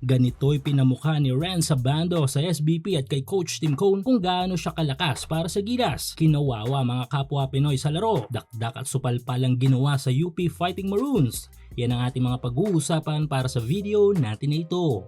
Ganito'y pinamukha ni Renz Abando sa SBP at kay Coach Tim Cone kung gaano siya kalakas para sa gilas. Kinawawa mga kapwa Pinoy sa laro, dakdak at supalpalang ginawa sa UP Fighting Maroons. Yan ang ating mga pag-uusapan para sa video natin na ito.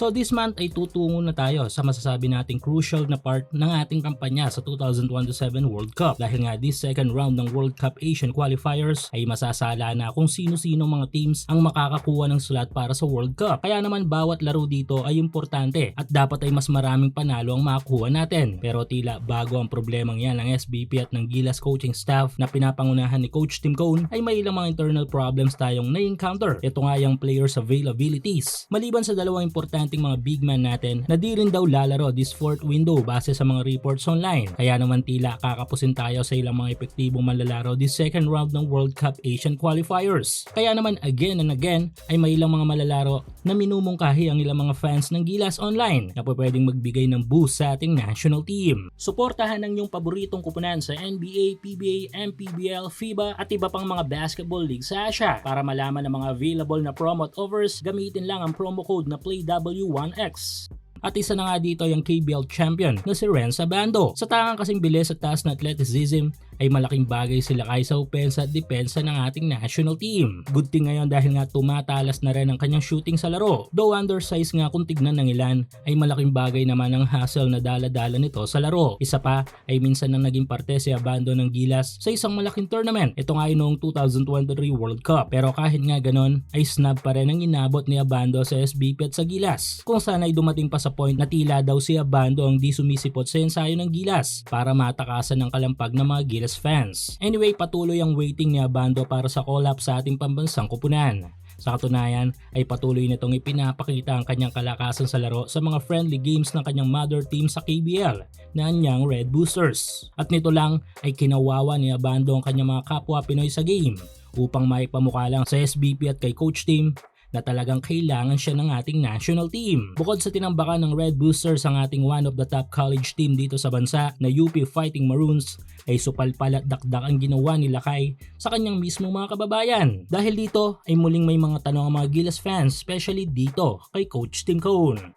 So this month ay tutungo na tayo sa masasabi nating crucial na part ng ating kampanya sa 2001-7 World Cup dahil nga this second round ng World Cup Asian Qualifiers ay masasala na kung sino-sino mga teams ang makakakuha ng slot para sa World Cup. Kaya naman bawat laro dito ay importante at dapat ay mas maraming panalo ang makakuha natin. Pero tila bago ang problemang yan ng SBP at ng Gilas coaching staff na pinapangunahan ni Coach Tim Cone ay may ilang mga internal problems tayong na-encounter. Ito nga yung players availabilities. Maliban sa dalawang importante mga big man natin na di rin daw lalaro this fourth window base sa mga reports online. Kaya naman tila kakapusin tayo sa ilang mga epektibong manlalaro this second round ng World Cup Asian Qualifiers. Kaya naman again and again ay may ilang mga malalaro na minumungkahi ang ilang mga fans ng Gilas online na pwedeng magbigay ng boost sa ating national team. Suportahan ang iyong paboritong kupunan sa NBA, PBA, MPBL, FIBA at iba pang mga basketball league sa Asia. Para malaman ang mga available na promo at offers, gamitin lang ang promo code na PLAYW1X. At isa na nga dito yung KBL champion na si Renz Abando. Sa tangang kasing bilis at taas na athleticism ay malaking bagay sila kay sa opensa at depensa ng ating national team. Good thing ngayon dahil nga tumatalas na rin ang kanyang shooting sa laro. Though undersize nga kung tignan ng ilan ay malaking bagay naman ang hustle na dala-dala nito sa laro. Isa pa ay minsan nang naging parte si Abando ng Gilas sa isang malaking tournament. Ito nga ay noong 2023 World Cup. Pero kahit nga ganon ay snub pa rin ang inabot ni Abando sa SBP at sa Gilas. Kung sana ay dumating pa sa point na tila daw si Abando ang di sumisipot sa ensayo ng Gilas para matakasan ng kalampag ng mga Gilas fans. Anyway, patuloy ang waiting ni Abando para sa call-up sa ating pambansang kupunan. Sa katunayan ay patuloy nitong ipinapakita ang kanyang kalakasan sa laro sa mga friendly games ng kanyang mother team sa KBL na anyang Red Boosters. At nito lang ay kinawawa ni Abando ang kanyang mga kapwa Pinoy sa game upang maipamukha lang sa SBP at kay Coach Tim na talagang kailangan siya ng ating national team. Bukod sa tinambakan ng Red Boosters ang ating one of the top college team dito sa bansa na UP Fighting Maroons, ay supalpal at dakdak ang ginawa ni Lakay sa kanyang mismo mga kababayan. Dahil dito ay muling may mga tanong ang mga Gilas fans, especially dito kay Coach Tim Cone.